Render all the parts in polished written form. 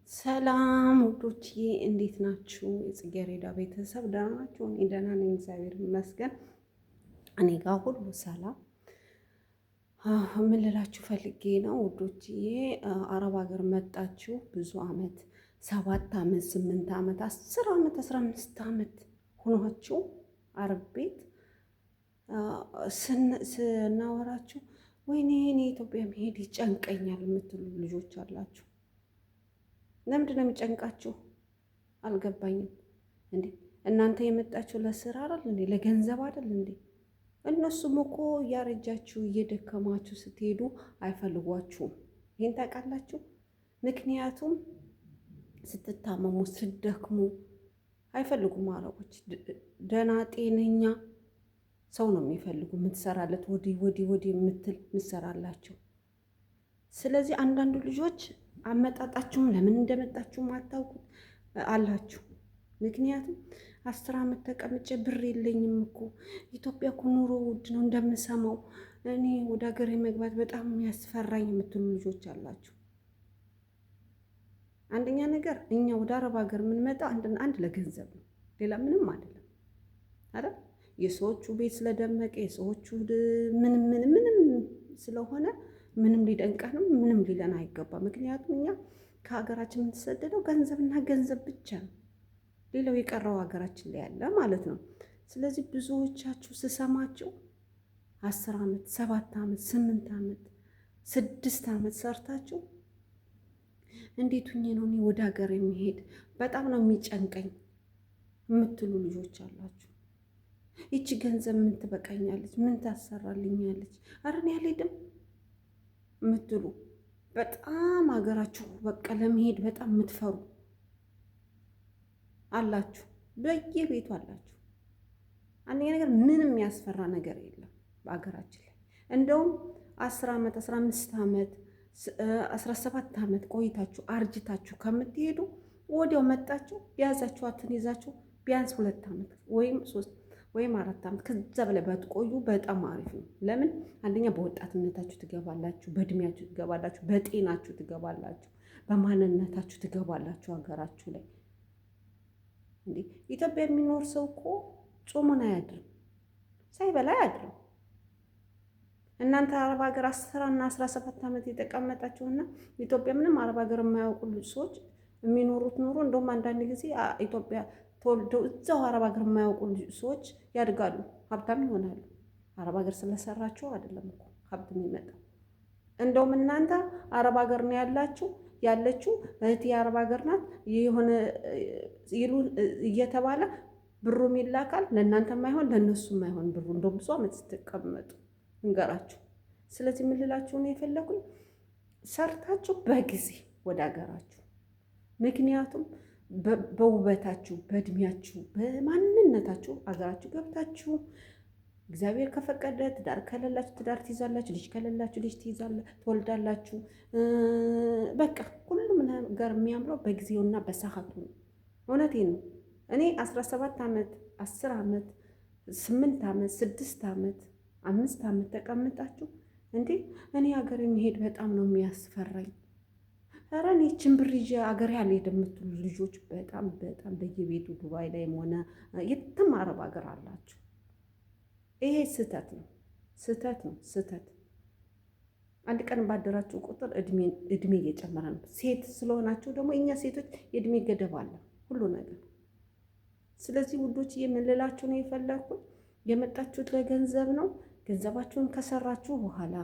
ሰላም ውዶችዬ እንዴት ናችሁ? የጽጌረዳ ቤተሰብ ደህና ናችሁ? እኔ ደህና ነኝ፣ እግዚአብሔር ይመስገን። እኔ ጋር ሁሉ ሰላም። ምን ልላችሁ ፈልጌ ነው ውዶችዬ፣ አረብ ሀገር መጣችሁ ብዙ አመት 7 አመት 8 አመት 10 አመት 15 አመት ሆኗችሁ አረብ ቤት ስናወራችሁ ወይኔ እኔ ኢትዮጵያ መሄድ ይጨንቀኛል የምትሉ ልጆች አላችሁ። ለምንድን ነው የሚጨንቃችሁ? አልገባኝም። እንዴ እናንተ የመጣችሁ ለስራ አይደል እንዴ? ለገንዘብ አይደል እንዴ? እነሱም እኮ እያረጃችሁ እየደከማችሁ ስትሄዱ አይፈልጓችሁም። ይሄን ታውቃላችሁ። ምክንያቱም ስትታመሙ ስትደክሙ አይፈልጉም አረቦች። ደህና ጤነኛ ሰው ነው የሚፈልጉ፣ የምትሰራለት ወዲህ ወዲህ ወዲህ የምትል ምትሰራላቸው። ስለዚህ አንዳንዱ ልጆች አመጣጣችሁም ለምን እንደመጣችሁም አታውቁት አላችሁ። ምክንያቱም 10 አመት ተቀምጬ ብር የለኝም እኮ ኢትዮጵያ እኮ ኑሮ ውድ ነው እንደምሰማው፣ እኔ ወደ ሀገሬ መግባት በጣም ያስፈራኝ የምትሉ ልጆች አላችሁ። አንደኛ ነገር እኛ ወደ አረብ ሀገር የምንመጣ አንድ ለገንዘብ ነው፣ ሌላ ምንም አይደለም አይደል? የሰዎቹ ቤት ስለደመቀ የሰዎቹ ምንም ስለሆነ ምንም ሊደንቀንም ምንም ሊለን አይገባ። ምክንያቱም እኛ ከሀገራችን የምትሰደደው ገንዘብና ገንዘብ ብቻ ነው። ሌላው የቀረው ሀገራችን ላይ ያለ ማለት ነው። ስለዚህ ብዙዎቻችሁ ስሰማችሁ 10 አመት 7 አመት 8 አመት 6 አመት ሰርታችሁ እንዴት ሁኜ ነው እኔ ወደ ሀገር የሚሄድ በጣም ነው የሚጨንቀኝ የምትሉ ልጆች አላችሁ። ይቺ ገንዘብ ምን ትበቃኛለች? ምን ታሰራልኛለች? ኧረ እኔ አልሄድም የምትሉ በጣም ሀገራችሁ በቃ ለመሄድ በጣም የምትፈሩ አላችሁ፣ በየቤቱ አላችሁ። አንደኛ ነገር ምንም ያስፈራ ነገር የለም በሀገራችን ላይ። እንደውም 10 አመት 15 አመት 17 አመት ቆይታችሁ አርጅታችሁ ከምትሄዱ ወዲያው መጣችሁ የያዛችኋትን ይዛችሁ ቢያንስ 2 አመት ወይም 3 ወይም 4 አመት ከዛ በላይ ባትቆዩ በጣም አሪፍ ነው። ለምን? አንደኛ በወጣትነታችሁ ትገባላችሁ፣ በእድሜያችሁ ትገባላችሁ፣ በጤናችሁ ትገባላችሁ፣ በማንነታችሁ ትገባላችሁ ሀገራችሁ ላይ። እንዴ ኢትዮጵያ የሚኖር ሰው እኮ ጾሙን አያድርም፣ ሳይበላ አያድርም። እናንተ አረብ ሀገር 10 እና 17 አመት የተቀመጣችሁና ኢትዮጵያ ምንም አረብ ሀገር የማያውቁ ሰዎች የሚኖሩት ኑሮ እንደውም አንዳንድ ጊዜ ኢትዮጵያ ተወልደው እዛው አረብ ሀገር የማያውቁ ሰዎች ያድጋሉ፣ ሀብታም ይሆናሉ። አረብ ሀገር ስለሰራችሁ አይደለም እኮ ሀብት የሚመጣው። እንደውም እናንተ አረብ ሀገር ነው ያለችው እህቴ የአረብ ሀገር ናት የሆነ ይሉ እየተባለ ብሩም ይላካል፣ ለእናንተ ማይሆን ለእነሱ ማይሆን ብሩ እንደውም ብዙ አመት ስትቀመጡ እንገራችሁ። ስለዚህ ምን ልላችሁ ነው የፈለኩኝ፣ ሰርታችሁ በጊዜ ወደ ሀገራችሁ። ምክንያቱም በውበታችሁ በእድሜያችሁ በማንነታችሁ አገራችሁ ገብታችሁ እግዚአብሔር ከፈቀደ ትዳር ከሌላችሁ ትዳር ትይዛላችሁ፣ ልጅ ከሌላችሁ ልጅ ትወልዳላችሁ። በቃ ሁሉም ነገር የሚያምረው በጊዜውና በሰዓቱ ነው። እውነቴን ነው። እኔ 17 አመት 10 አመት 8 አመት 6 አመት 5 አመት ተቀምጣችሁ እንዴ እኔ ሀገር የሚሄድ በጣም ነው የሚያስፈራኝ፣ ኧረ እኔ ይህችን ብር ይዤ ሀገር አልሄድም የምትሉ ልጆች በጣም በየቤቱ ዱባይ ላይም ሆነ የትም አረብ ሀገር አላችሁ። ይሄ ስህተት ነው፣ ስህተት ነው፣ ስህተት። አንድ ቀን ባደራችሁ ቁጥር እድሜ እየጨመረ ነው። ሴት ስለሆናችሁ ደግሞ እኛ ሴቶች የእድሜ ገደብ አለ ሁሉ ነገር። ስለዚህ ውዶች የምንላችሁ ነው የፈለግኩት፣ የመጣችሁት ለገንዘብ ነው። ገንዘባችሁን ከሰራችሁ በኋላ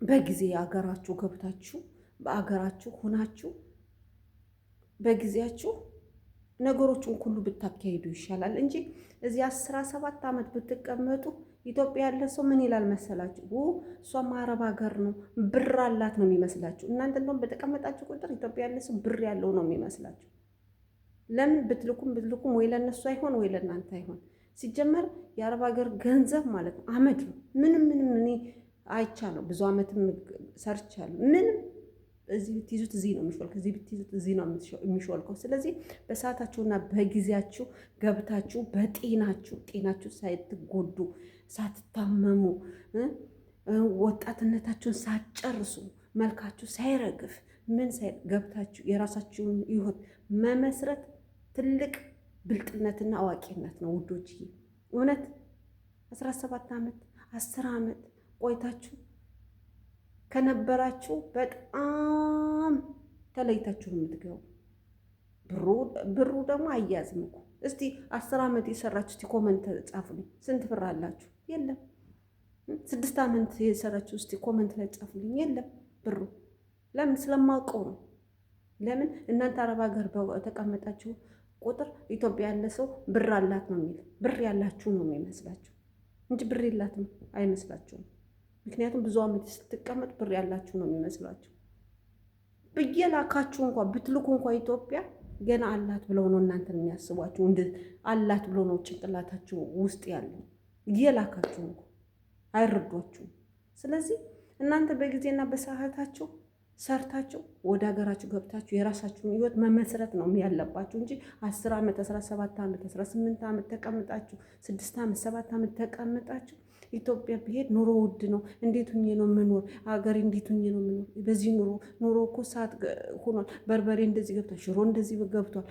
በጊዜ አገራችሁ ገብታችሁ በአገራችሁ ሆናችሁ በጊዜያችሁ ነገሮችን ሁሉ ብታካሂዱ ይሻላል እንጂ እዚህ 17 አመት ብትቀመጡ ኢትዮጵያ ያለ ሰው ምን ይላል መሰላችሁ? እሷም አረብ ሀገር ነው ብር አላት ነው የሚመስላችሁ። እናንተ እንደውም በተቀመጣችሁ ቁጥር ኢትዮጵያ ያለ ሰው ብር ያለው ነው የሚመስላችሁ። ለምን? ብትልኩም ወይ ለነሱ አይሆን ወይ ለእናንተ አይሆን። ሲጀመር የአረብ ሀገር ገንዘብ ማለት ነው አመድ ነው። ምንም እኔ አይቻለሁ፣ ብዙ አመትም ሰርቻለሁ። ምንም እዚህ ብትይዙት እዚህ ነው የሚሾልከው፣ እዚህ ብትይዙት እዚህ ነው የሚሾልከው። ስለዚህ በሰዓታችሁና በጊዜያችሁ ገብታችሁ ጤናችሁ ሳትጎዱ ሳትታመሙ ወጣትነታችሁን ሳትጨርሱ መልካችሁ ሳይረግፍ ምን ሳይል ገብታችሁ የራሳችሁን ህይወት መመስረት ትልቅ ብልጥነትና አዋቂነት ነው ውዶችዬ። እውነት 17 ዓመት 10 ዓመት ቆይታችሁ ከነበራችሁ በጣም ተለይታችሁ ነው የምትገቡ። ብሩ ደግሞ አያዝም እኮ። እስቲ 10 ዓመት የሰራችሁ እስቲ ኮመንት ጻፉልኝ። ስንት ብር አላችሁ? የለም። 6 ዓመት የሰራችሁ እስቲ ኮመንት ላይ ጻፉልኝ። የለም ብሩ። ለምን? ስለማውቀው ነው። ለምን? እናንተ አረብ ሀገር ተቀመጣችሁ ቁጥር ኢትዮጵያ ያለ ሰው ብር አላት ነው የሚል። ብር ያላችሁ ነው የሚመስላችሁ እንጂ ብር የላትም አይመስላችሁም። ምክንያቱም ብዙ ዓመት ስትቀመጥ ብር ያላችሁ ነው የሚመስላችሁ። ብየላካችሁ እንኳን ብትልኩ እንኳን ኢትዮጵያ ገና አላት ብለው ነው እናንተን የሚያስቧችሁ። አላት ብለው ነው ጭንቅላታችሁ ውስጥ ያለው። እየላካችሁ እንኳን አይረዷችሁም። ስለዚህ እናንተ በጊዜና በሰዓታችሁ ሰርታችሁ ወደ ሀገራችሁ ገብታችሁ የራሳችሁን ህይወት መመስረት ነው ያለባችሁ እንጂ 10 ዓመት 17 ዓመት 18 ዓመት ተቀምጣችሁ 6 ዓመት 7 ዓመት ተቀምጣችሁ ኢትዮጵያ ብሄድ ኑሮ ውድ ነው፣ እንዴት ሁኜ ነው የምኖር? ሀገሬ እንዴት ሁኜ ነው የምኖር? በዚህ ኑሮ እኮ ሰዓት ሆኗል፣ በርበሬ እንደዚህ ገብቷል፣ ሽሮ እንደዚህ ገብቷል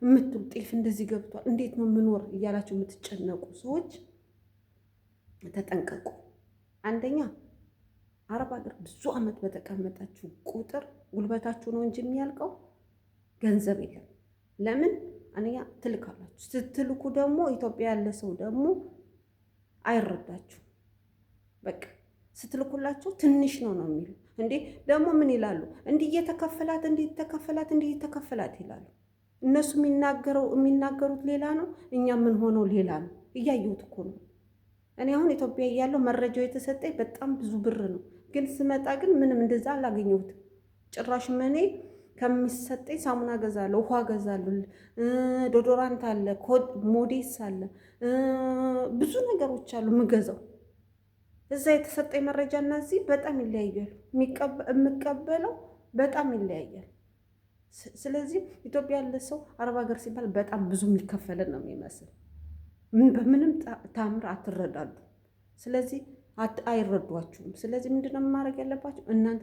የምትሉ ጤፍ እንደዚህ ገብቷል፣ እንዴት ነው የምኖር እያላችሁ የምትጨነቁ ሰዎች ተጠንቀቁ። አንደኛ አረብ ሀገር ብዙ ዓመት በተቀመጣችሁ ቁጥር ጉልበታችሁ ነው እንጂ የሚያልቀው ገንዘብ የለም። ለምን? አንደኛ ትልካላችሁ። ስትልኩ ደግሞ ኢትዮጵያ ያለ ሰው ደግሞ አይረዳችሁ። በቃ ስትልኩላቸው ትንሽ ነው የሚሉ። እንዴ ደግሞ ምን ይላሉ? እንዲህ እየተከፈላት ይላሉ። እነሱ የሚናገሩት ሌላ ነው፣ እኛ ምን ሆነው ሌላ ነው። እያየሁት እኮ ነው። እኔ አሁን ኢትዮጵያ እያለሁ መረጃው የተሰጠኝ በጣም ብዙ ብር ነው፣ ግን ስመጣ ግን ምንም እንደዛ አላገኘሁትም። ጭራሽ እኔ ከሚሰጠኝ ሳሙና ገዛለሁ፣ ውሃ ገዛለሁ፣ ዶዶራንት አለ፣ ሞዴስ አለ፣ ብዙ ነገሮች አሉ የምገዛው። እዛ የተሰጠኝ መረጃ እና እዚህ በጣም ይለያያሉ። የምቀበለው በጣም ይለያያል። ስለዚህ ኢትዮጵያ ያለ ሰው አረብ ሀገር ሲባል በጣም ብዙ የሚከፈለን ነው የሚመስል። በምንም ታምር አትረዳዱ። ስለዚህ አይረዷችሁም። ስለዚህ ምንድነው ማድረግ ያለባችሁ? እናንተ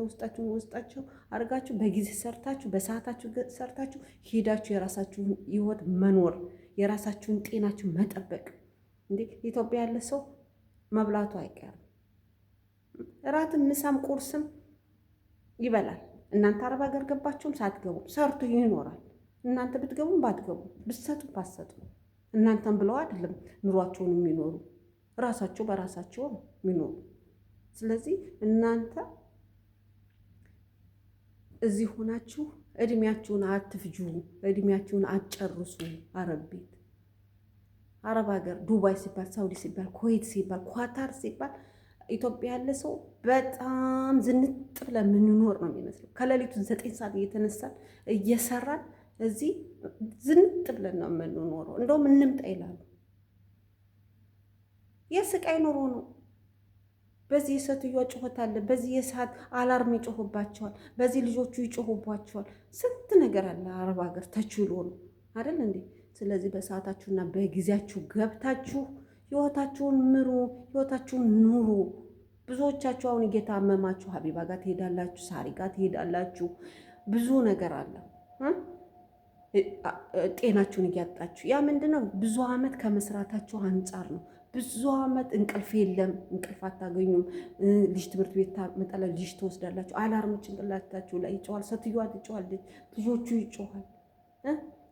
ውስጣችሁ አድርጋችሁ በጊዜ ሰርታችሁ በሰዓታችሁ ሰርታችሁ ሄዳችሁ የራሳችሁን ህይወት መኖር፣ የራሳችሁን ጤናችሁ መጠበቅ። እንዴ ኢትዮጵያ ያለ ሰው መብላቱ አይቀርም። እራትም ምሳም ቁርስም ይበላል። እናንተ አረብ ሀገር ገባችሁም ሳትገቡም ሰርቶ ይኖራል። እናንተ ብትገቡም ባትገቡም ብትሰጡም ባትሰጡም እናንተም ብለው አይደለም ኑሯቸውን የሚኖሩ ራሳቸው በራሳቸው የሚኖሩ። ስለዚህ እናንተ እዚህ ሆናችሁ እድሜያችሁን አትፍጁ፣ እድሜያችሁን አትጨርሱ። አረብ ቤት አረብ ሀገር ዱባይ ሲባል፣ ሳውዲ ሲባል፣ ኩዌት ሲባል፣ ኳታር ሲባል ኢትዮጵያ ያለ ሰው በጣም ዝንጥ ብለን የምንኖር ነው የሚመስለው። ከሌሊቱ 9 ሰዓት እየተነሳን እየሰራን እዚህ ዝንጥ ብለን ነው የምንኖረው። እንደውም እንምጣ ይላሉ። የስቃይ ኑሮ ነው። በዚህ የሴትዮዋ ጩኸት አለ፣ በዚህ የሰዓት አላርም ይጮህባቸዋል፣ በዚህ ልጆቹ ይጮሁባቸዋል። ስንት ነገር አለ አረብ ሀገር ተችሎ ነው አይደል እንዴ? ስለዚህ በሰዓታችሁና በጊዜያችሁ ገብታችሁ ህይወታችሁን ምሩ፣ ህይወታችሁን ኑሩ። ብዙዎቻችሁ አሁን እየታመማችሁ ሀቢባ ጋር ትሄዳላችሁ፣ ሳሪ ጋር ትሄዳላችሁ። ብዙ ነገር አለ ጤናችሁን እያጣችሁ። ያ ምንድነው? ብዙ ዓመት ከመስራታችሁ አንጻር ነው። ብዙ ዓመት እንቅልፍ የለም፣ እንቅልፍ አታገኙም። ልጅ ትምህርት ቤት ታመጣላ፣ ልጅ ትወስዳላችሁ። አላርም ጭንቅላታችሁ ላይ ይጮሃል፣ ሴትዮዋ ትጮኻለች፣ ልጆቹ ይጮኻል።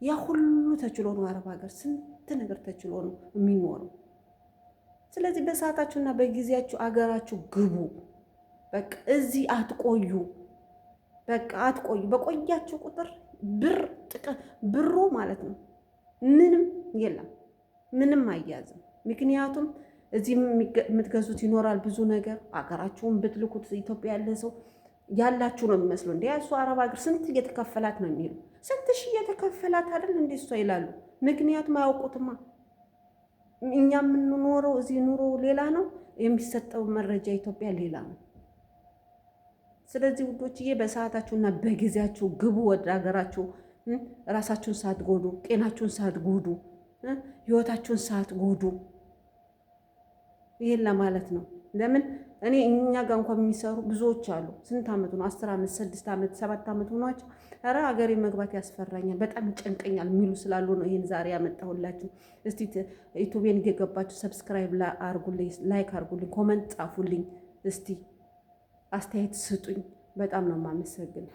ያ ሁሉ ተችሎ ነው አረብ ሀገር ስንት ነገር ተችሎ ነው የሚኖረው። ስለዚህ በሰዓታችሁና በጊዜያችሁ አገራችሁ ግቡ። በቃ እዚህ አትቆዩ። በቃ አትቆዩ። በቆያችሁ ቁጥር ብሩ ማለት ነው ምንም የለም፣ ምንም አያዝም። ምክንያቱም እዚህ የምትገዙት ይኖራል ብዙ ነገር። አገራችሁን ብትልኩት ኢትዮጵያ ያለ ሰው ያላችሁ ነው የሚመስለው። እንደ እሱ አረብ ሀገር ስንት እየተከፈላት ነው የሚሉ፣ ስንት ሺህ እየተከፈላት አይደል እንደ እሷ ይላሉ። ምክንያቱም አያውቁትማ። እኛ የምንኖረው እዚህ ኑሮ ሌላ ነው፣ የሚሰጠው መረጃ ኢትዮጵያ ሌላ ነው። ስለዚህ ውዶችዬ በሰዓታችሁና በጊዜያችሁ ግቡ ወደ ሀገራችሁ። ራሳችሁን ሳትጎዱ፣ ጤናችሁን ሳትጎዱ፣ ህይወታችሁን ሳትጎዱ፣ ይሄን ለማለት ነው። ለምን እኔ እኛ ጋር እንኳን የሚሰሩ ብዙዎች አሉ። ስንት ዓመቱ ነው? 10 ዓመት፣ 6 ዓመት፣ 7 ዓመት ሆኗቸው ኧረ ሀገሬ መግባት ያስፈራኛል፣ በጣም ይጨንቀኛል የሚሉ ስላሉ ነው ይሄን ዛሬ ያመጣሁላችሁ። እስቲ ዩቲዩቤን እየገባችሁ ሰብስክራይብ አርጉልኝ፣ ላይክ አርጉልኝ፣ ኮመንት ጻፉልኝ፣ እስቲ አስተያየት ስጡኝ። በጣም ነው የማመሰግነው።